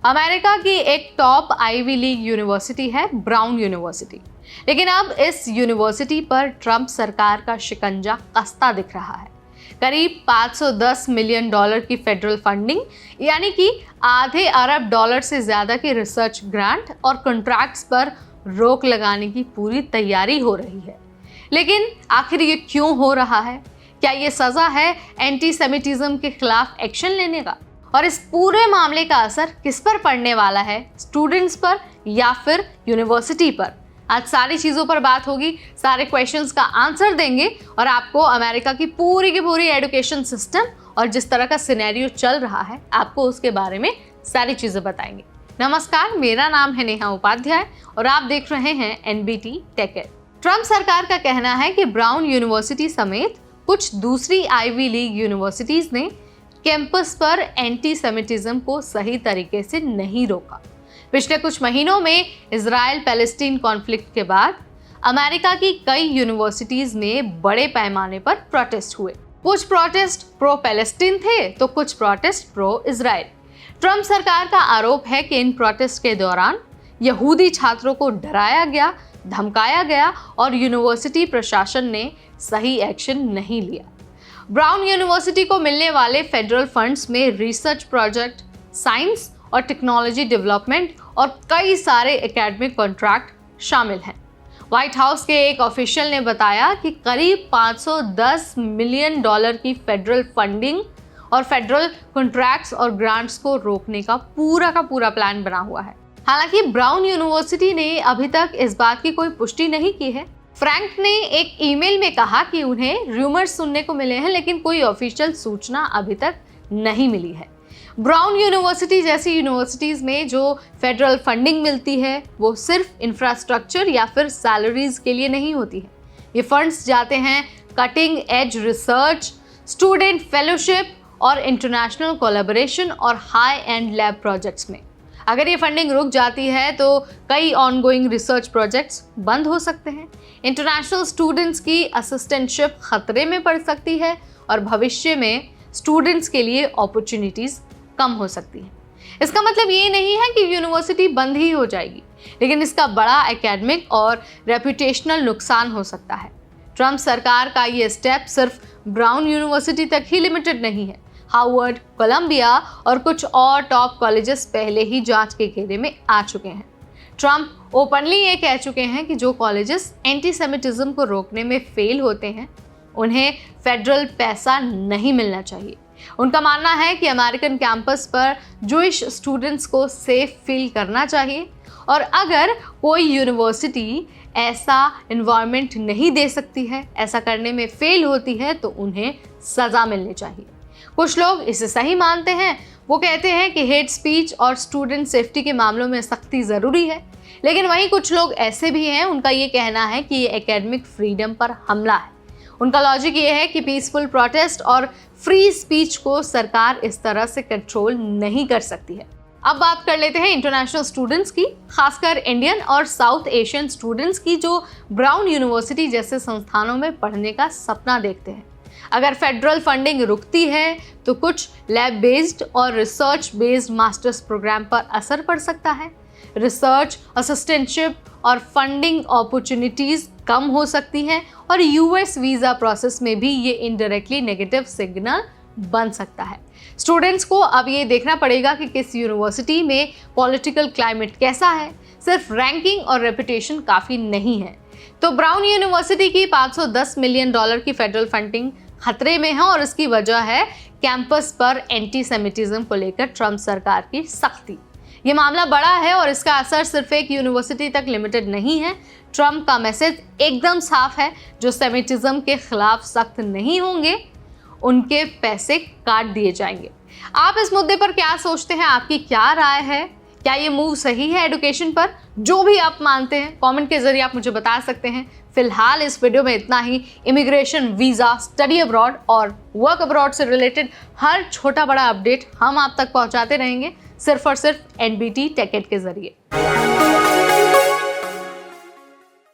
America की एक top ivy league university है ब्राउन यूनिवर्सिटी। लेकिन अब इस यूनिवर्सिटी पर ट्रंप सरकार का शिकंजा कसता दिख रहा है। करीब $510 मिलियन की फेडरल फंडिंग, यानी कि आधे अरब डॉलर से ज्यादा की रिसर्च ग्रांट और कॉन्ट्रैक्ट्स पर रोक लगाने की पूरी तैयारी हो रही है। लेकिन आखिर ये क्यों हो रहा है? क्या ये सजा है एंटीसेमिटिज्म के खिलाफ एक्शन लेने का? और इस पूरे मामले का असर किस पर पड़ने वाला है, स्टूडेंट्स पर या फिर यूनिवर्सिटी पर? आज सारी चीज़ों पर बात होगी, सारे क्वेश्चंस का आंसर देंगे और आपको अमेरिका की पूरी एजुकेशन सिस्टम और जिस तरह का सिनेरियो चल रहा है, आपको उसके बारे में सारी चीज़ें बताएंगे। नमस्कार, मेरा नाम है नेहा उपाध्याय और आप देख रहे हैं NBT टेक एड। ट्रंप सरकार का कहना है कि ब्राउन यूनिवर्सिटी समेत कुछ दूसरी आईवी लीग यूनिवर्सिटीज़ ने कैंपस पर एंटीसेमिटिज्म को सही तरीके से नहीं रोका। पिछले कुछ महीनों में इजराइल पैलेस्टीन कॉन्फ्लिक्ट के बाद अमेरिका की कई यूनिवर्सिटीज में बड़े पैमाने पर प्रोटेस्ट हुए। कुछ प्रोटेस्ट प्रो पैलेस्टीन थे तो कुछ प्रोटेस्ट प्रो इजराइल। ट्रंप सरकार का आरोप है कि इन प्रोटेस्ट के दौरान यहूदी छात्रों को डराया गया, धमकाया गया और यूनिवर्सिटी प्रशासन ने सही एक्शन नहीं लिया। ब्राउन यूनिवर्सिटी को मिलने वाले फेडरल फंड्स में रिसर्च प्रोजेक्ट, साइंस और टेक्नोलॉजी डेवलपमेंट और कई सारे एकेडमिक कॉन्ट्रैक्ट शामिल हैं। व्हाइट हाउस के एक ऑफिशियल ने बताया कि करीब $510 मिलियन की फेडरल फंडिंग और फेडरल कॉन्ट्रैक्ट्स और ग्रांट्स को रोकने का पूरा प्लान बना हुआ है। हालांकि ब्राउन यूनिवर्सिटी ने अभी तक इस बात की कोई पुष्टि नहीं की है। फ्रैंक ने एक ईमेल में कहा कि उन्हें रूमर्स सुनने को मिले हैं, लेकिन कोई ऑफिशियल सूचना अभी तक नहीं मिली है। ब्राउन यूनिवर्सिटी जैसी यूनिवर्सिटीज़ में जो फेडरल फंडिंग मिलती है वो सिर्फ इंफ्रास्ट्रक्चर या फिर सैलरीज के लिए नहीं होती है। ये फंड्स जाते हैं cutting edge research, student fellowship और इंटरनेशनल कोलैबोरेशन और हाई एंड लैब प्रोजेक्ट्स में। अगर ये फंडिंग रुक जाती है तो कई ऑनगोइंग रिसर्च प्रोजेक्ट्स बंद हो सकते हैं। इंटरनेशनल स्टूडेंट्स की असिस्टेंटशिप खतरे में पड़ सकती है और भविष्य में स्टूडेंट्स के लिए अपॉर्चुनिटीज़ कम हो सकती है। इसका मतलब ये नहीं है कि यूनिवर्सिटी बंद ही हो जाएगी, लेकिन इसका बड़ा एकेडमिक और रेपुटेशनल नुकसान हो सकता है। ट्रंप सरकार का ये स्टेप सिर्फ ब्राउन यूनिवर्सिटी तक ही लिमिटेड नहीं है। हार्वर्ड, कोलंबिया और कुछ और टॉप कॉलेजेस पहले ही जांच के घेरे में आ चुके हैं। ट्रंप ओपनली ये कह चुके हैं कि जो कॉलेजेस एंटीसेमिटिज्म को रोकने में फेल होते हैं उन्हें फेडरल पैसा नहीं मिलना चाहिए। उनका मानना है कि अमेरिकन कैंपस पर जूइश स्टूडेंट्स को सेफ फील करना चाहिए और अगर कोई यूनिवर्सिटी ऐसा इन्वायरमेंट नहीं दे सकती है, ऐसा करने में फेल होती है, तो उन्हें सज़ा मिलनी चाहिए। कुछ लोग इसे सही मानते हैं। वो कहते हैं कि हेट स्पीच और स्टूडेंट सेफ्टी के मामलों में सख्ती ज़रूरी है, लेकिन वहीं कुछ लोग ऐसे भी हैं, उनका ये कहना है कि ये एकेडमिक फ्रीडम पर हमला है। उनका लॉजिक ये है कि पीसफुल प्रोटेस्ट और फ्री स्पीच को सरकार इस तरह से कंट्रोल नहीं कर सकती है। अब बात कर लेते हैं इंटरनेशनल स्टूडेंट्स की, खासकर इंडियन और साउथ एशियन स्टूडेंट्स की जो ब्राउन यूनिवर्सिटी जैसे संस्थानों में पढ़ने का सपना देखते हैं। अगर फेडरल फंडिंग रुकती है तो कुछ लैब बेस्ड और रिसर्च बेस्ड मास्टर्स प्रोग्राम पर असर पड़ सकता है। रिसर्च, असिस्टेंटशिप और फंडिंग अपॉर्चुनिटीज़ कम हो सकती हैं और US वीज़ा प्रोसेस में भी ये इनडायरेक्टली नेगेटिव सिग्नल बन सकता है। स्टूडेंट्स को अब ये देखना पड़ेगा कि किस यूनिवर्सिटी में पॉलिटिकल क्लाइमेट कैसा है। सिर्फ रैंकिंग और रेपुटेशन काफ़ी नहीं है। तो ब्राउन यूनिवर्सिटी की $510 मिलियन की फेडरल फंडिंग खतरे में है और इसकी वजह है कैंपस पर एंटीसेमिटिज्म को लेकर ट्रंप सरकार की सख्ती। ये मामला बड़ा है और इसका असर सिर्फ एक यूनिवर्सिटी तक लिमिटेड नहीं है। ट्रंप का मैसेज एकदम साफ है, जो सेमिटिज्म के खिलाफ सख्त नहीं होंगे उनके पैसे काट दिए जाएंगे। आप इस मुद्दे पर क्या सोचते हैं? आपकी क्या राय है? क्या ये मूव सही है एजुकेशन पर? जो भी आप मानते हैं कमेंट के जरिए आप मुझे बता सकते हैं। फिलहाल इस वीडियो में इतना ही। इमिग्रेशन, वीज़ा, स्टडी अब्रॉड और वर्क अब्रॉड से रिलेटेड हर छोटा बड़ा अपडेट हम आप तक पहुंचाते रहेंगे, सिर्फ और सिर्फ NBT टेक एड के जरिए।